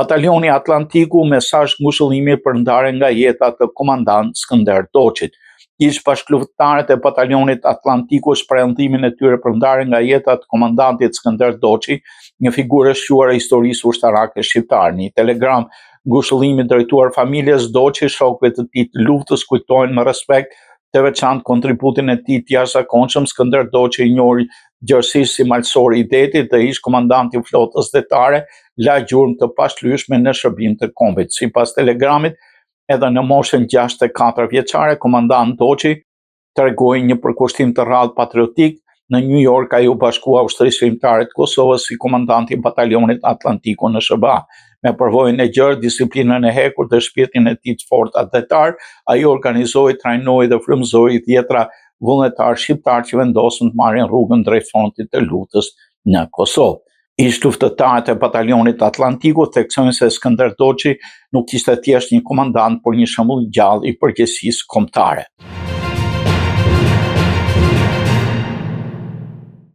Batalioni Atlantiku, mesazh ngushëllimi për ndarje nga jeta të komandant Skënder Doçit. Ish bashkëluftëtarët e batalionit Atlantiku shprehën ndihmën e tyre për ndarjen nga jeta të komandantit Skënder Doçi, një figurë e shquar e historisë ushtarake shqiptare. Një telegram ngushëllimi drejtuar familjes Doçi, shokëve të tij të luftës, kujtojnë me respekt të veçantë kontributin e tij të jashtëzakonshëm. Skënder Doçi i njohur gjërësisht si malsor i detit dhe ish komandanti i flotës detare, la gjurmë të pashlyeshme në shërbim të kombit. Sipas telegramit, edhe në moshën 64 vjeçare, komandant Doçi tregoi një përkushtim të rrallë patriotik. Në New York ai u bashkua Ushtrisë Kombëtare të Kosovës si komandanti i batalionit Atlantiku në SBA. Me përvojën e gjerë, disiplinën e hekur dhe shpirtin e tij të fortë atletar, ai organizoi, trajnoi dhe frymëzoi dhjetra vullnetar shqiptar që vendosën të marrin rrugën drejt frontit të luftës në Kosovë. Ish luftëtarët e batalionit Atlantiku theksojnë se Skënder Doçi nuk ishte thjesht një komandant, por një shembull gjallë i përgjegjësisë kombëtare.